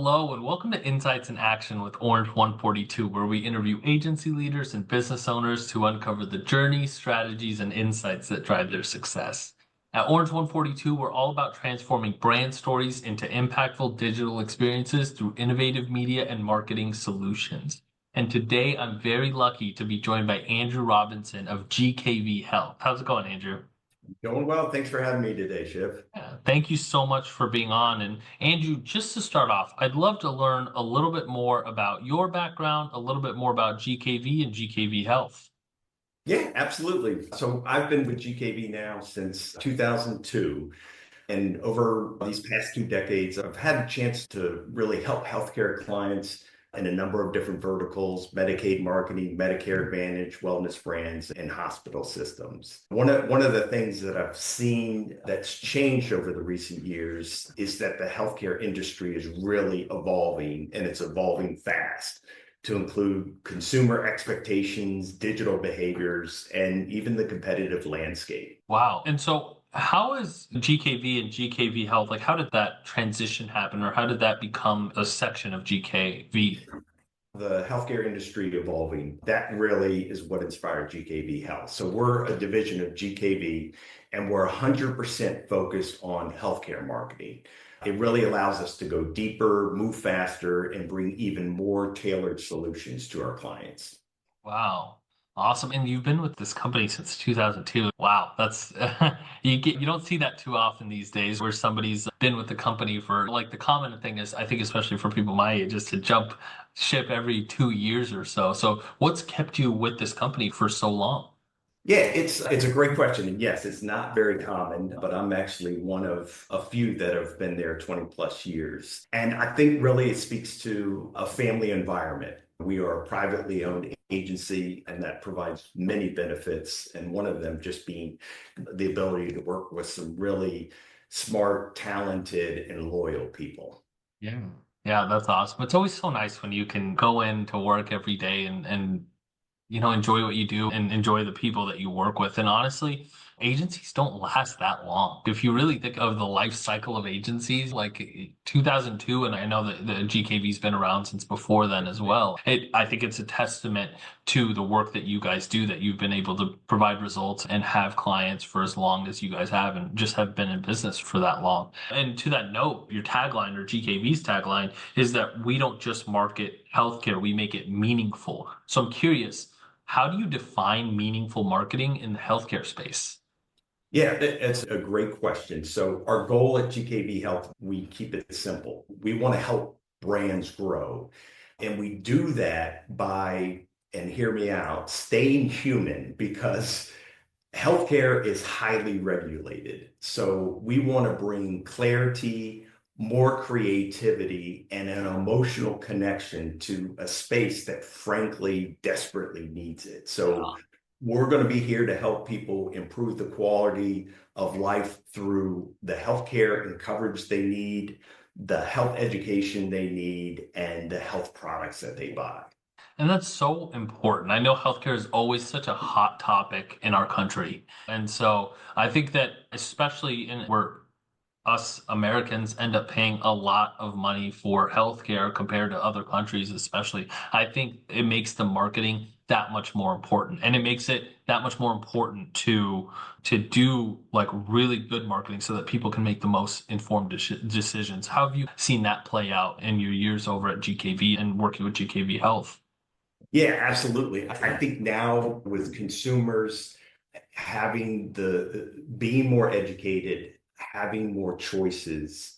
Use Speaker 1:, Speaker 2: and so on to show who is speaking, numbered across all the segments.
Speaker 1: Hello, and welcome to Insights in Action with Orange 142, where we interview agency leaders and business owners to uncover the journeys, strategies, and insights that drive their success. At Orange 142, we're all about transforming brand stories into impactful digital experiences through innovative media and marketing solutions. And today, I'm very lucky to be joined by Andrew Robinson of GKV Health. How's it going, Andrew?
Speaker 2: Doing well. Thanks for having me today, Shiv.
Speaker 1: Yeah, thank you so much for being on. And Andrew, just to start off, I'd love to learn a little bit more about your background, a little bit more about GKV and GKV Health.
Speaker 2: Yeah, absolutely. So I've been with GKV now since 2002. And over these past 2 decades, I've had a chance to really help healthcare clients in a number of different verticals: Medicaid marketing, Medicare Advantage, wellness brands, and hospital systems. One of the things that I've seen that's changed over the recent years is that the healthcare industry is really evolving, and it's evolving fast to include consumer expectations, digital behaviors, and even the competitive landscape.
Speaker 1: Wow. And so how is GKV and GKV Health, like how did that transition happen or how did that become a section of GKV?
Speaker 2: The healthcare industry evolving, that really is what inspired GKV Health. So we're a division of GKV and we're 100% focused on healthcare marketing. It really allows us to go deeper, move faster, and bring even more tailored solutions to our clients.
Speaker 1: Wow. Awesome. And you've been with this company since 2002. Wow. That's you don't see that too often these days where somebody's been with the company for like the common thing is I think especially for people my age is to jump ship every 2 years or so. So what's kept you with this company for so long?
Speaker 2: Yeah, it's a great question. And yes, it's not very common, but I'm actually one of a few that have been there 20 plus years. And I think really it speaks to a family environment. We are a privately owned agency, and that provides many benefits. And one of them just being the ability to work with some really smart, talented, and loyal people.
Speaker 1: Yeah. Yeah, that's awesome. It's always so nice when you can go in to work every day and enjoy what you do and enjoy the people that you work with. And honestly, agencies don't last that long. If you really think of the life cycle of agencies, like 2002, and I know that the GKV's been around since before then as well. I think it's a testament to the work that you guys do that you've been able to provide results and have clients for as long as you guys have and just have been in business for that long. And to that note, your tagline or GKV's tagline is that we don't just market healthcare, we make it meaningful. So I'm curious, how do you define meaningful marketing in the healthcare space?
Speaker 2: Yeah, that's a great question. So our goal at GKV Health, we keep it simple. We want to help brands grow. And we do that by, and hear me out, staying human because healthcare is highly regulated. So we want to bring clarity, more creativity, and an emotional connection to a space that frankly desperately needs it. So we're going to be here to help people improve the quality of life through the healthcare and coverage they need, the health education they need, and the health products that they buy.
Speaker 1: And that's so important. I know healthcare is always such a hot topic in our country. And so I think that especially in where us Americans end up paying a lot of money for healthcare compared to other countries, especially. I think it makes the marketing that much more important, and it makes it that much more important to do like really good marketing so that people can make the most informed decisions. How have you seen that play out in your years over at GKV and working with GKV Health?
Speaker 2: Yeah, absolutely. I think now with consumers having being more educated, having more choices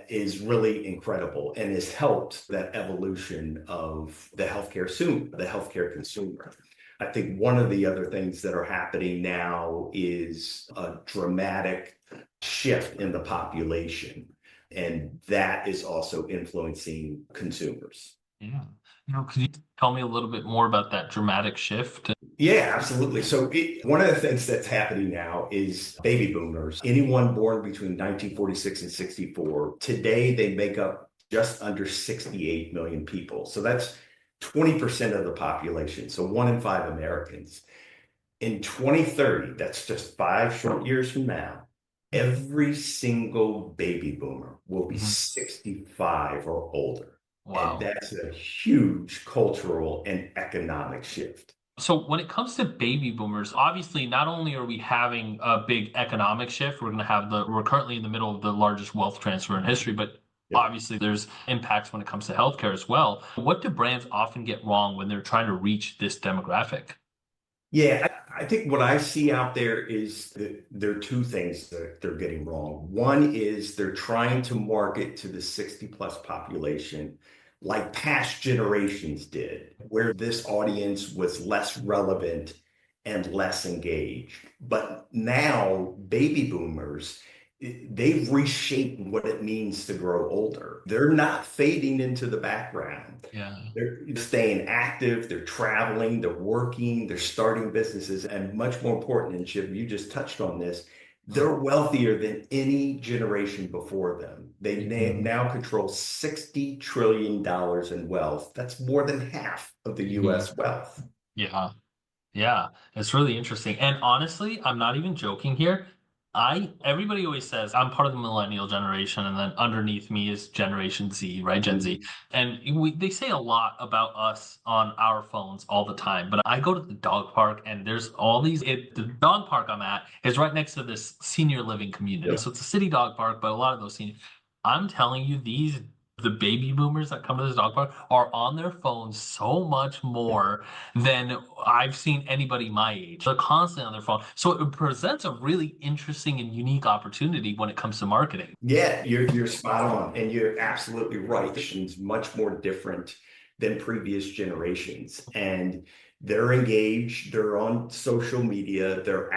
Speaker 2: is really incredible and has helped that evolution of the healthcare consumer. I think one of the other things that are happening now is a dramatic shift in the population, and that is also influencing consumers.
Speaker 1: Yeah. Could you tell me a little bit more about that dramatic shift?
Speaker 2: Yeah, absolutely. So one of the things that's happening now is baby boomers, anyone born between 1946 and 64, today they make up just under 68 million people. So that's 20% of the population. So 1 in 5 Americans. In 2030, that's just 5 short years from now, Every single baby boomer will be
Speaker 1: Mhm.
Speaker 2: 65 or older. And
Speaker 1: Wow.
Speaker 2: that's a huge cultural and economic shift.
Speaker 1: So when it comes to baby boomers, obviously not only are we having a big economic shift, we're currently in the middle of the largest wealth transfer in history, but
Speaker 2: Yep.
Speaker 1: obviously there's impacts when it comes to healthcare as well. What do brands often get wrong when they're trying to reach this demographic?
Speaker 2: Yeah, I think what I see out there is that there are two things that they're getting wrong. One is they're trying to market to the 60 plus population like past generations did, where this audience was less relevant and less engaged. But now, baby boomers, they've reshaped what it means to grow older. They're not fading into the background.
Speaker 1: Yeah.
Speaker 2: They're staying active, they're traveling, they're working, they're starting businesses, and much more important, and Chip, you just touched on this, they're wealthier than any generation before them. They
Speaker 1: Mhm.
Speaker 2: now control $60 trillion in wealth. That's more than half of the
Speaker 1: Mhm.
Speaker 2: US wealth.
Speaker 1: Yeah. Yeah, it's really interesting. And honestly, I'm not even joking here. Everybody always says I'm part of the millennial generation, and then underneath me is Generation Z, right? Gen Z.
Speaker 2: Mhm.
Speaker 1: And they say a lot about us on our phones all the time. But I go to the dog park, and there's all the dog park I'm at is right next to this senior living community.
Speaker 2: Yep.
Speaker 1: So it's a city dog park, but a lot of those senior. I'm telling you, the baby boomers that come to this dog park are on their phones so much more than I've seen anybody my age. They're constantly on their phone. So it presents a really interesting and unique opportunity when it comes to marketing.
Speaker 2: Yeah, you're spot on, and you're absolutely right. It's much more different than previous generations, and they're engaged. They're on social media. They're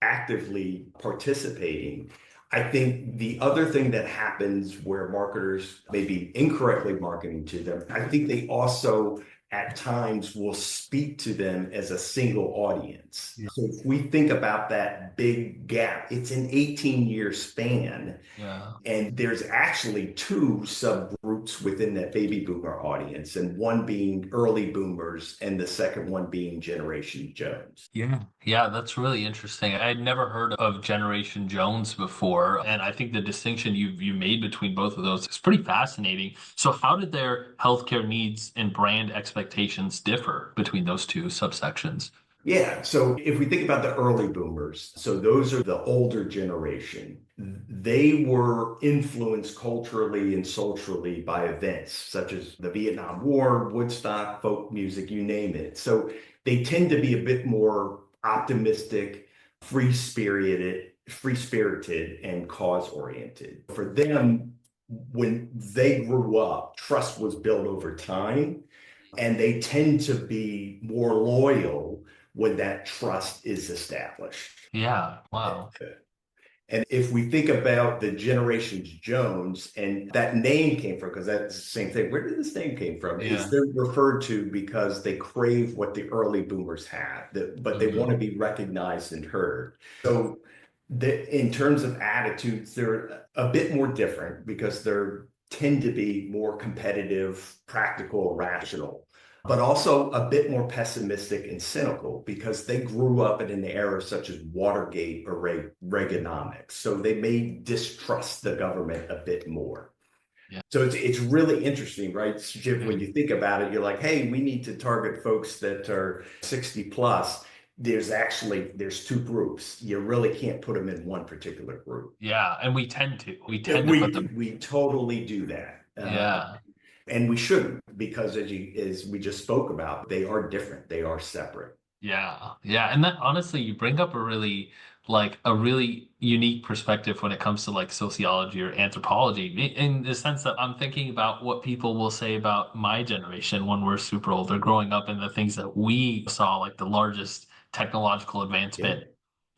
Speaker 2: actively participating. I think the other thing that happens where marketers may be incorrectly marketing to them, I think they also at times will speak to them as a single audience.
Speaker 1: Yeah.
Speaker 2: So if we think about that big gap, it's an 18-year span.
Speaker 1: Yeah.
Speaker 2: And there's actually two subgroups within that baby boomer audience, and one being early boomers, and the second one being Generation Jones.
Speaker 1: Yeah. Yeah, that's really interesting. I had never heard of Generation Jones before, and I think the distinction you made between both of those is pretty fascinating. So how did their healthcare needs and brand expectations differ between those two subsections?
Speaker 2: Yeah. So if we think about the early boomers, so those are the older generation. They were influenced culturally and socially by events such as the Vietnam War, Woodstock, folk music, you name it. So they tend to be a bit more optimistic, free spirited, and cause oriented. For them, when they grew up, trust was built over time, and they tend to be more loyal when that trust is established.
Speaker 1: Yeah. Wow.
Speaker 2: And if we think about the Generations Jones, and that name came from, because that's the same thing. Where did this name came from? Is
Speaker 1: Yeah.
Speaker 2: they're referred to because they crave what the early boomers had, but they want
Speaker 1: Mhm.
Speaker 2: to be recognized and heard. So in terms of attitudes, they're a bit more different because they're tend to be more competitive, practical, rational, but also a bit more pessimistic and cynical because they grew up in an era such as Watergate or Reaganomics. So they may distrust the government a bit more.
Speaker 1: Yeah.
Speaker 2: So it's really interesting, right, Jim? When
Speaker 1: Mhm.
Speaker 2: you think about it, you're like, hey, we need to target folks that are 60 plus. There's two groups. You really can't put them in one particular group.
Speaker 1: Yeah. And we tend to put
Speaker 2: We
Speaker 1: them.
Speaker 2: we totally do that.
Speaker 1: Yeah.
Speaker 2: And we shouldn't, because as we just spoke about, they are different. They are separate.
Speaker 1: Yeah, yeah, and that honestly, you bring up a really unique perspective when it comes to like sociology or anthropology, in the sense that I'm thinking about what people will say about my generation when we're super older, growing up, and the things that we saw, like the largest technological
Speaker 2: Yeah.
Speaker 1: advancement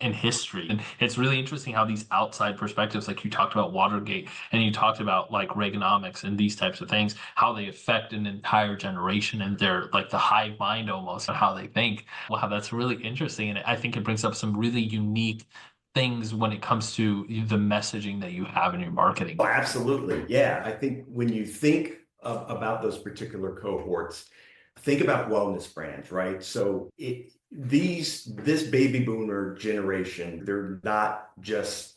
Speaker 1: in history. And it's really interesting how these outside perspectives, like you talked about Watergate and you talked about like Reaganomics and these types of things, how they affect an entire generation and their like the hive mind almost and how they think. Wow, that's really interesting. And I think it brings up some really unique things when it comes to the messaging that you have in your
Speaker 2: Oh,
Speaker 1: marketing.
Speaker 2: absolutely. Yeah. I think when you think about those particular cohorts, think about wellness brands, right? So this baby boomer generation, they're not just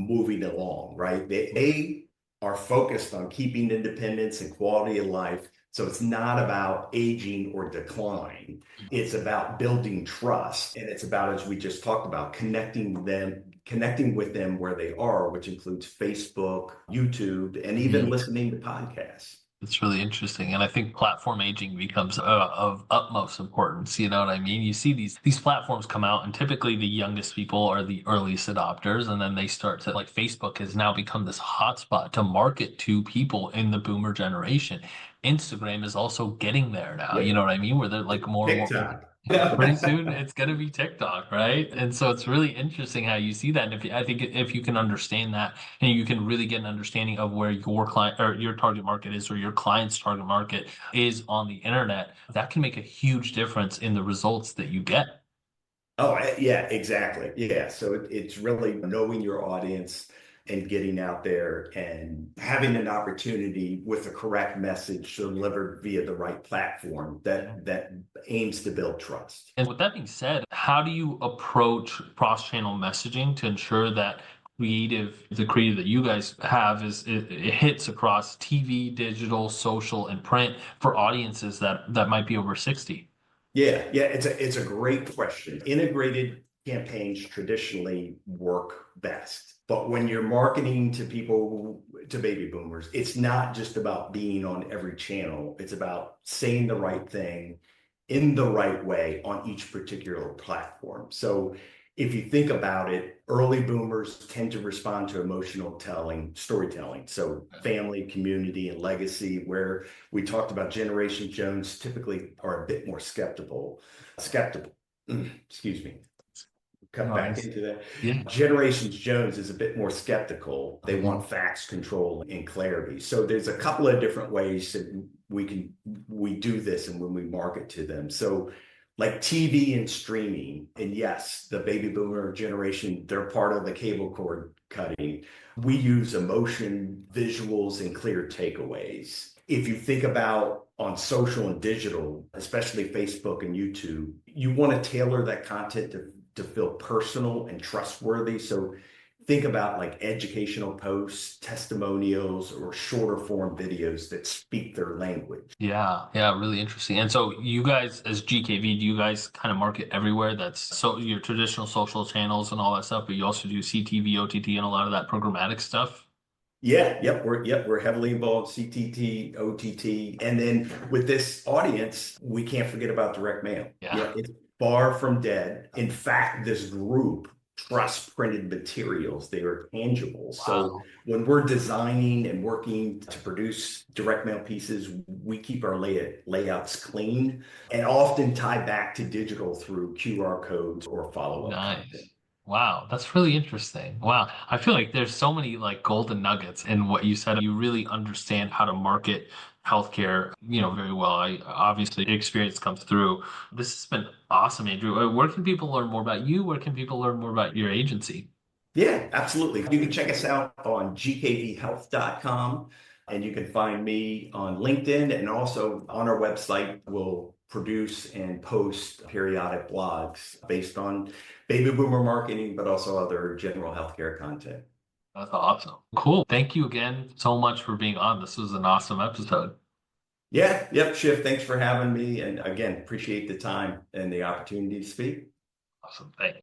Speaker 2: moving along, right? They are focused on keeping independence and quality of life. So it's not about aging or decline. It's about building trust. And it's about, as we just talked about, connecting with them where they are, which includes Facebook, YouTube, and even listening to podcasts.
Speaker 1: It's really interesting. And I think platform aging becomes of utmost importance. You know what I mean? You see these platforms come out, and typically the youngest people are the earliest adopters, and then they start to, like, Facebook has now become this hotspot to market to people in the boomer generation. Instagram is also getting there now. You know
Speaker 2: Yep.
Speaker 1: what I mean? Where they're like more and more
Speaker 2: TikTok.
Speaker 1: pretty soon it's going to be TikTok, right? And so it's really interesting how you see that. And I think if you can understand that, and you can really get an understanding of where your client or your target market is, or your client's target market is on the internet, that can make a huge difference in the results that you get.
Speaker 2: Oh, yeah, exactly. Yeah. So it's really knowing your audience and getting out there and having an opportunity with the correct message delivered via the right platform that aims to build trust.
Speaker 1: And with that being said, how do you approach cross-channel messaging to ensure that the creative that you guys have it hits across TV, digital, social, and print for audiences that might be over 60?
Speaker 2: Yeah, it's a great question. Integrated campaigns traditionally work best. But when you're marketing to people, to baby boomers, it's not just about being on every channel. It's about saying the right thing in the right way on each particular platform. So if you think about it, early boomers tend to respond to emotional storytelling. So family, community, and legacy, where we talked about Generation Jones typically are a bit more skeptical. Excuse me. Cut back
Speaker 1: Nice.
Speaker 2: into that.
Speaker 1: Yeah.
Speaker 2: Generations Jones is a bit more skeptical. They want facts, control, and clarity. So there's a couple of different ways that we do this and when we market to them. So like TV and streaming, and yes, the baby boomer generation, they're part of the cable cord cutting. We use emotion, visuals, and clear takeaways. If you think about on social and digital, especially Facebook and YouTube, you want to tailor that content to feel personal and trustworthy. So think about like educational posts, testimonials, or shorter form videos that speak their language.
Speaker 1: Yeah, yeah, really interesting. And so you guys as GKV, do you guys kind of market everywhere? That's so your traditional social channels and all that stuff, but you also do CTV, OTT, and a lot of that programmatic stuff?
Speaker 2: We're heavily involved CTT, OTT, and then with this audience, we can't forget about direct mail.
Speaker 1: Yeah.
Speaker 2: Yeah, it's far from dead. In fact, this group trust printed materials. They are tangible. So
Speaker 1: Wow.
Speaker 2: when we're designing and working to produce direct mail pieces, we keep our layouts clean and often tie back to digital through QR codes or follow-up content.
Speaker 1: Nice. Wow, that's really interesting. Wow. I feel like there's so many like golden nuggets in what you said. You really understand how to market healthcare, very well. I obviously experience comes through. This has been awesome, Andrew. Where can people learn more about you? Where can people learn more about your agency?
Speaker 2: Yeah, absolutely. You can check us out on gkvhealth.com and you can find me on LinkedIn and also on our website. We'll produce and post periodic blogs based on baby boomer marketing, but also other general healthcare content.
Speaker 1: That's awesome. Cool. Thank you again so much for being on. This was an awesome episode.
Speaker 2: Yeah, yep, Shiv, thanks for having me. And again, appreciate the time and the opportunity to speak.
Speaker 1: Awesome. Thanks.